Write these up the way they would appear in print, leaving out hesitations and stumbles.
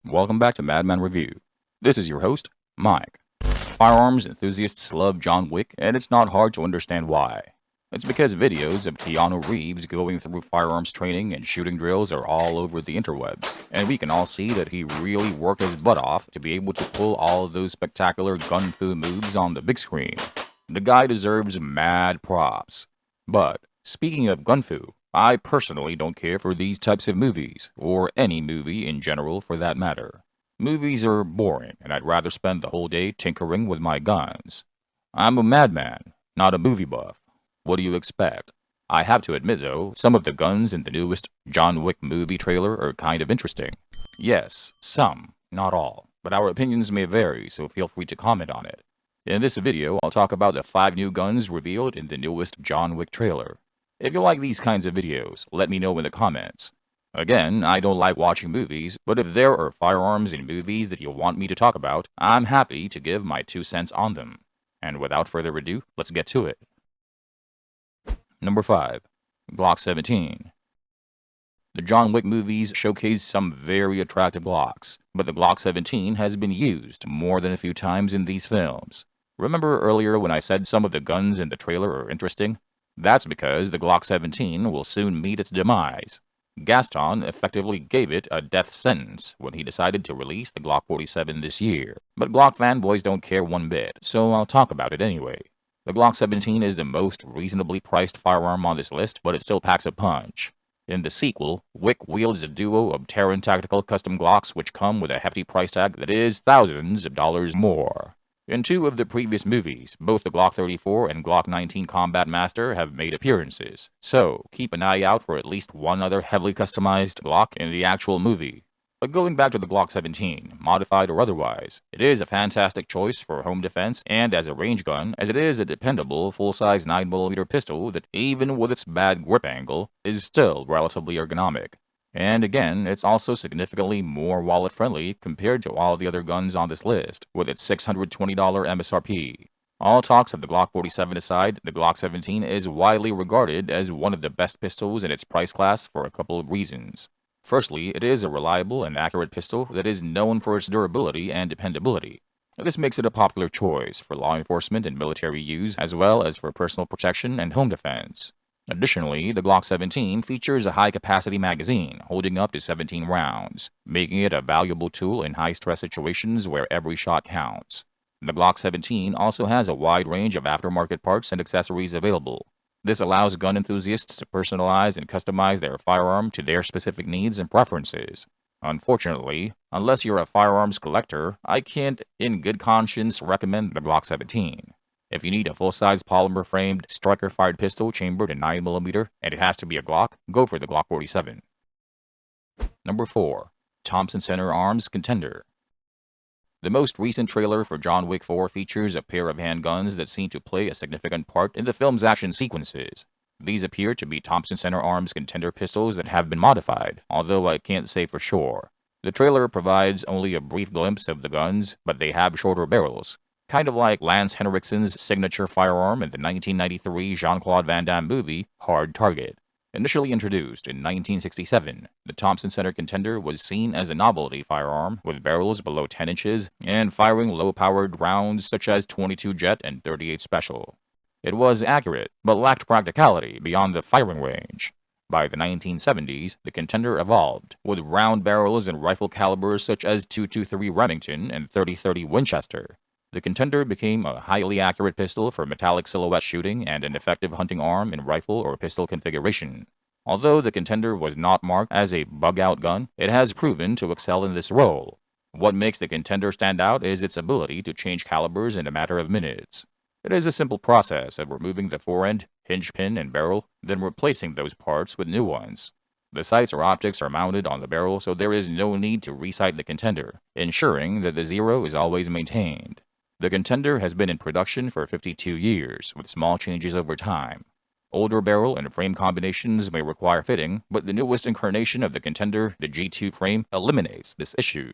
Welcome back to Madman Review. This is your host, Mike. Firearms enthusiasts love John Wick, and it's not hard to understand why. It's because videos of Keanu Reeves going through firearms training and shooting drills are all over the interwebs, and we can all see that he really worked his butt off to be able to pull all of those spectacular gun fu moves on the big screen. The guy deserves mad props. But, speaking of gun fu, I personally don't care for these types of movies, or any movie in general for that matter. Movies are boring, and I'd rather spend the whole day tinkering with my guns. I'm a madman, not a movie buff. What do you expect? I have to admit though, some of the guns in the newest John Wick movie trailer are kind of interesting. Yes, some, not all, but our opinions may vary, so feel free to comment on it. In this video, I'll talk about the 5 new guns revealed in the newest John Wick trailer. If you like these kinds of videos, let me know in the comments. Again, I don't like watching movies, but if there are firearms in movies that you want me to talk about, I'm happy to give my 2 cents on them. And without further ado, let's get to it. Number 5. Glock 17. The John Wick movies showcase some very attractive Glocks, but the Glock 17 has been used more than a few times in these films. Remember earlier when I said some of the guns in the trailer are interesting? That's because the Glock 17 will soon meet its demise. Gaston effectively gave it a death sentence when he decided to release the Glock 47 this year. But Glock fanboys don't care one bit, so I'll talk about it anyway. The Glock 17 is the most reasonably priced firearm on this list, but it still packs a punch. In the sequel, Wick wields a duo of Terran Tactical custom Glocks which come with a hefty price tag that is thousands of dollars more. In 2 of the previous movies, both the Glock 34 and Glock 19 Combat Master have made appearances, so keep an eye out for at least one other heavily customized Glock in the actual movie. But going back to the Glock 17, modified or otherwise, it is a fantastic choice for home defense and as a range gun, as it is a dependable full-size 9mm pistol that, even with its bad grip angle, is still relatively ergonomic. And again, it's also significantly more wallet-friendly compared to all the other guns on this list, with its $620 MSRP. All talks of the Glock 47 aside, the Glock 17 is widely regarded as one of the best pistols in its price class for a couple of reasons. Firstly, it is a reliable and accurate pistol that is known for its durability and dependability. This makes it a popular choice for law enforcement and military use, as well as for personal protection and home defense. Additionally, the Glock 17 features a high-capacity magazine holding up to 17 rounds, making it a valuable tool in high-stress situations where every shot counts. The Glock 17 also has a wide range of aftermarket parts and accessories available. This allows gun enthusiasts to personalize and customize their firearm to their specific needs and preferences. Unfortunately, unless you're a firearms collector, I can't in good conscience recommend the Glock 17. If you need a full-size polymer-framed, striker-fired pistol chambered in 9mm and it has to be a Glock, go for the Glock 47. Number 4. Thompson Center Arms Contender. The most recent trailer for John Wick 4 features a pair of handguns that seem to play a significant part in the film's action sequences. These appear to be Thompson Center Arms Contender pistols that have been modified, although I can't say for sure. The trailer provides only a brief glimpse of the guns, but they have shorter barrels. Kind of like Lance Henriksen's signature firearm in the 1993 Jean-Claude Van Damme movie, Hard Target. Initially introduced in 1967, the Thompson Center Contender was seen as a novelty firearm with barrels below 10 inches and firing low-powered rounds such as 22 Jet and 38 Special. It was accurate, but lacked practicality beyond the firing range. By the 1970s, the Contender evolved, with round barrels and rifle calibers such as .223 Remington and .30-30 Winchester. The Contender became a highly accurate pistol for metallic silhouette shooting and an effective hunting arm in rifle or pistol configuration. Although the Contender was not marked as a bug-out gun, it has proven to excel in this role. What makes the Contender stand out is its ability to change calibers in a matter of minutes. It is a simple process of removing the forend, hinge pin, and barrel, then replacing those parts with new ones. The sights or optics are mounted on the barrel, so there is no need to resight the Contender, ensuring that the zero is always maintained. The Contender has been in production for 52 years, with small changes over time. Older barrel and frame combinations may require fitting, but the newest incarnation of the Contender, the G2 frame, eliminates this issue.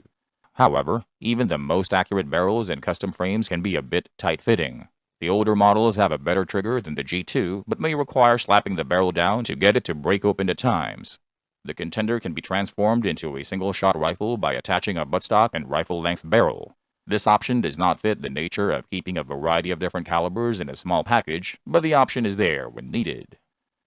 However, even the most accurate barrels and custom frames can be a bit tight-fitting. The older models have a better trigger than the G2, but may require slapping the barrel down to get it to break open at times. The Contender can be transformed into a single-shot rifle by attaching a buttstock and rifle-length barrel. This option does not fit the nature of keeping a variety of different calibers in a small package, but the option is there when needed.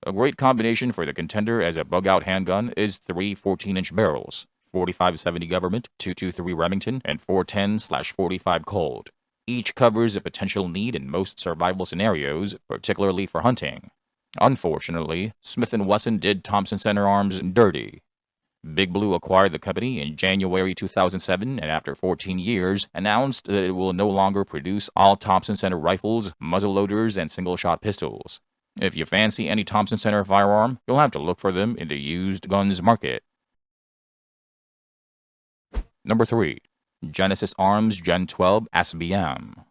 A great combination for the Contender as a bug-out handgun is 3 14-inch barrels, 45-70 Government, 223 Remington, and 410/45 Colt. Each covers a potential need in most survival scenarios, particularly for hunting. Unfortunately, Smith & Wesson did Thompson Center Arms dirty. Big Blue acquired the company in January 2007 and after 14 years announced that it will no longer produce all Thompson Center rifles, muzzleloaders, and single-shot pistols. If you fancy any Thompson Center firearm, you'll have to look for them in the used guns market. Number 3. Genesis Arms Gen 12 SBM.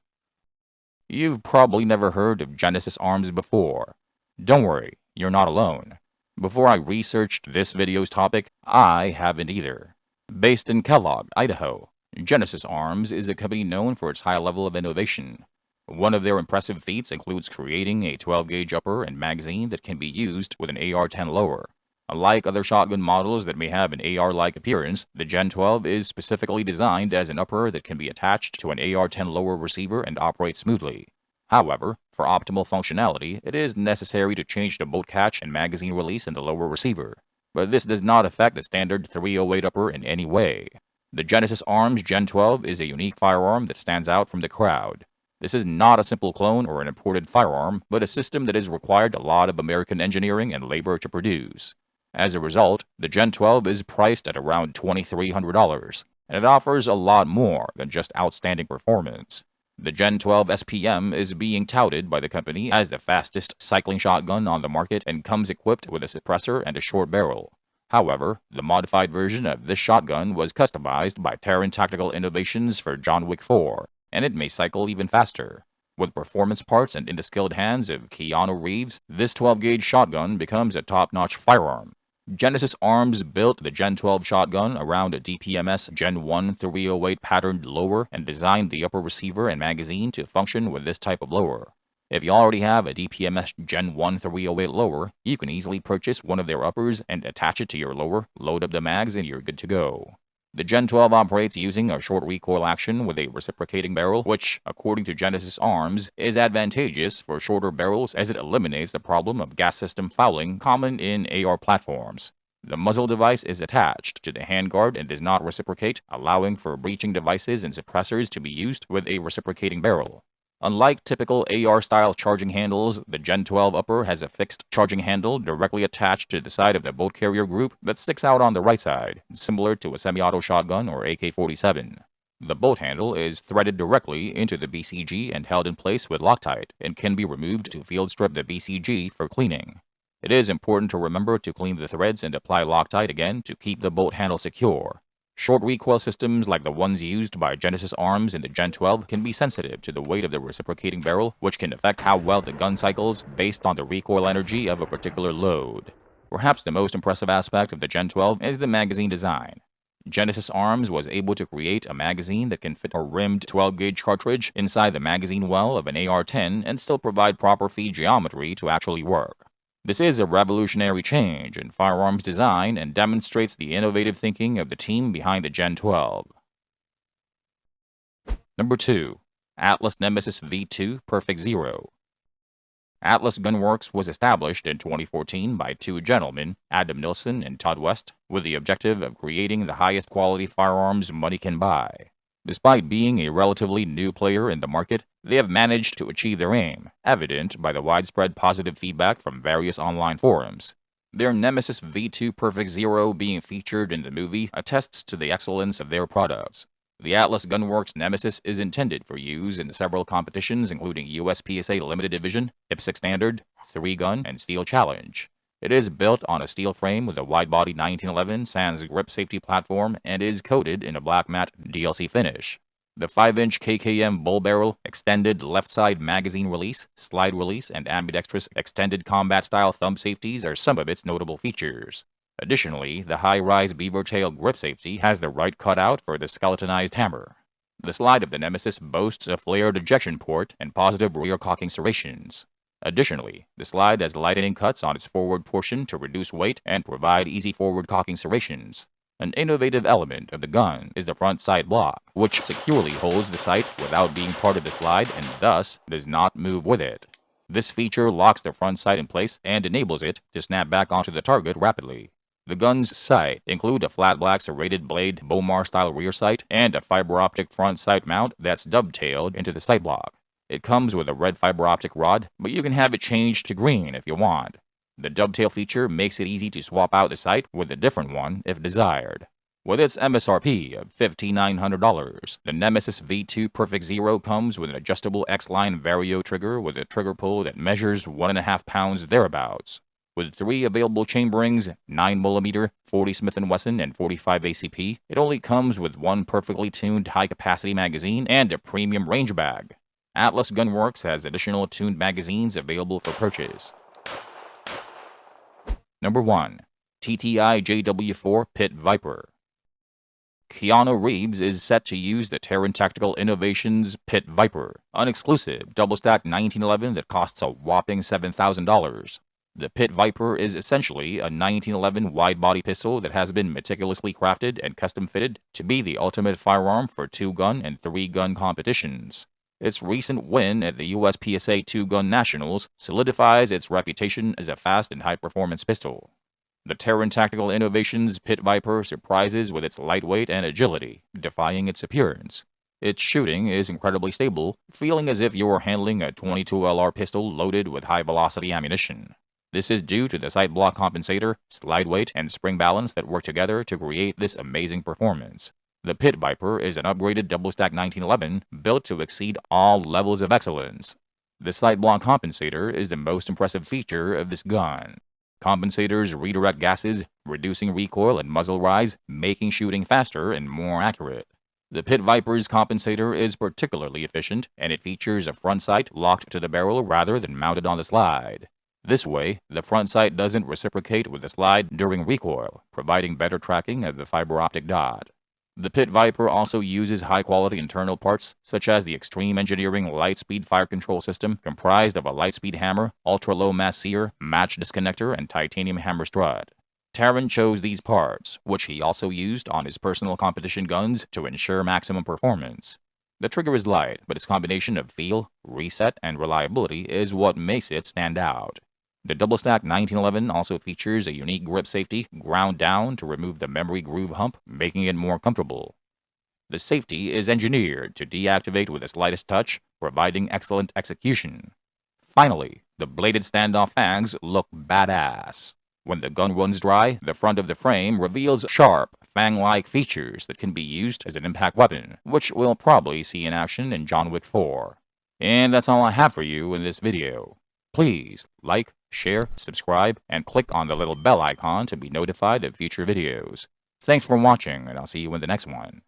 You've probably never heard of Genesis Arms before. Don't worry, you're not alone. Before I researched this video's topic, I haven't either. Based in Kellogg, Idaho, Genesis Arms is a company known for its high level of innovation. One of their impressive feats includes creating a 12-gauge upper and magazine that can be used with an AR-10 lower. Unlike other shotgun models that may have an AR-like appearance, the Gen 12 is specifically designed as an upper that can be attached to an AR-10 lower receiver and operate smoothly. However, for optimal functionality, it is necessary to change the bolt catch and magazine release in the lower receiver. But this does not affect the standard 308 upper in any way. The Genesis Arms Gen 12 is a unique firearm that stands out from the crowd. This is not a simple clone or an imported firearm, but a system that has required a lot of American engineering and labor to produce. As a result, the Gen 12 is priced at around $2,300, and it offers a lot more than just outstanding performance. The Gen 12 SPM is being touted by the company as the fastest cycling shotgun on the market and comes equipped with a suppressor and a short barrel. However, the modified version of this shotgun was customized by Terran Tactical Innovations for John Wick 4, and it may cycle even faster. With performance parts and in the skilled hands of Keanu Reeves, this 12-gauge shotgun becomes a top-notch firearm. Genesis Arms built the Gen 12 shotgun around a DPMS Gen 1 308 patterned lower and designed the upper receiver and magazine to function with this type of lower. If you already have a DPMS Gen 1 308 lower, you can easily purchase one of their uppers and attach it to your lower, load up the mags, and you're good to go. The Gen 12 operates using a short recoil action with a reciprocating barrel, which, according to Genesis Arms, is advantageous for shorter barrels as it eliminates the problem of gas system fouling common in AR platforms. The muzzle device is attached to the handguard and does not reciprocate, allowing for breaching devices and suppressors to be used with a reciprocating barrel. Unlike typical AR-style charging handles, the Gen 12 upper has a fixed charging handle directly attached to the side of the bolt carrier group that sticks out on the right side, similar to a semi-auto shotgun or AK-47. The bolt handle is threaded directly into the BCG and held in place with Loctite, and can be removed to field strip the BCG for cleaning. It is important to remember to clean the threads and apply Loctite again to keep the bolt handle secure. Short recoil systems like the ones used by Genesis Arms in the Gen 12 can be sensitive to the weight of the reciprocating barrel, which can affect how well the gun cycles based on the recoil energy of a particular load. Perhaps the most impressive aspect of the Gen 12 is the magazine design. Genesis Arms was able to create a magazine that can fit a rimmed 12-gauge cartridge inside the magazine well of an AR-10 and still provide proper feed geometry to actually work. This is a revolutionary change in firearms design and demonstrates the innovative thinking of the team behind the Gen 12. Number 2. Atlas Nemesis V2 Perfect Zero. Atlas Gunworks was established in 2014 by two gentlemen, Adam Nilsson and Todd West, with the objective of creating the highest quality firearms money can buy. Despite being a relatively new player in the market, they have managed to achieve their aim, evident by the widespread positive feedback from various online forums. Their Nemesis V2 Perfect Zero being featured in the movie attests to the excellence of their products. The Atlas Gunworks Nemesis is intended for use in several competitions including USPSA Limited Edition, IPSC Standard, 3-Gun, and Steel Challenge. It is built on a steel frame with a wide-body 1911 sans grip safety platform and is coated in a black matte DLC finish. The 5-inch KKM bull barrel, extended left-side magazine release, slide release, and ambidextrous extended combat-style thumb safeties are some of its notable features. Additionally, the high-rise beaver tail grip safety has the right cutout for the skeletonized hammer. The slide of the Nemesis boasts a flared ejection port and positive rear cocking serrations. Additionally, the slide has lightning cuts on its forward portion to reduce weight and provide easy forward cocking serrations. An innovative element of the gun is the front sight block, which securely holds the sight without being part of the slide and thus does not move with it. This feature locks the front sight in place and enables it to snap back onto the target rapidly. The gun's sight include a flat black serrated blade Bomar-style rear sight and a fiber optic front sight mount that's dovetailed into the sight block. It comes with a red fiber optic rod, but you can have it changed to green if you want. The dovetail feature makes it easy to swap out the sight with a different one if desired. With its MSRP of $5,900, the Nemesis V2 Perfect Zero comes with an adjustable X-line Vario trigger with a trigger pull that measures 1.5 pounds thereabouts. With 3 available chamberings, 9mm, 40 Smith & Wesson, and 45 ACP, it only comes with 1 perfectly tuned high-capacity magazine and a premium range bag. Atlas Gunworks has additional tuned magazines available for purchase. Number 1. TTI JW4 Pit Viper. Keanu Reeves is set to use the Terran Tactical Innovations Pit Viper, an exclusive double-stack 1911 that costs a whopping $7,000. The Pit Viper is essentially a 1911 wide-body pistol that has been meticulously crafted and custom-fitted to be the ultimate firearm for 2-gun and 3-gun competitions. Its recent win at the USPSA 2-Gun Nationals solidifies its reputation as a fast and high-performance pistol. The Terran Tactical Innovations Pit Viper surprises with its lightweight and agility, defying its appearance. Its shooting is incredibly stable, feeling as if you're handling a .22 LR pistol loaded with high-velocity ammunition. This is due to the sight block compensator, slide weight, and spring balance that work together to create this amazing performance. The Pit Viper is an upgraded double-stack 1911 built to exceed all levels of excellence. The sight block compensator is the most impressive feature of this gun. Compensators redirect gases, reducing recoil and muzzle rise, making shooting faster and more accurate. The Pit Viper's compensator is particularly efficient, and it features a front sight locked to the barrel rather than mounted on the slide. This way, the front sight doesn't reciprocate with the slide during recoil, providing better tracking of the fiber optic dot. The Pit Viper also uses high-quality internal parts, such as the Extreme Engineering Lightspeed Fire Control System, comprised of a Lightspeed hammer, ultra-low mass sear, match disconnector, and titanium hammer strut. Terran chose these parts, which he also used on his personal competition guns to ensure maximum performance. The trigger is light, but its combination of feel, reset, and reliability is what makes it stand out. The double-stack 1911 also features a unique grip safety, ground down to remove the memory groove hump, making it more comfortable. The safety is engineered to deactivate with the slightest touch, providing excellent execution. Finally, the bladed standoff fangs look badass. When the gun runs dry, the front of the frame reveals sharp, fang-like features that can be used as an impact weapon, which we'll probably see in action in John Wick 4. And that's all I have for you in this video. Please like, share, subscribe, and click on the little bell icon to be notified of future videos. Thanks for watching, and I'll see you in the next one.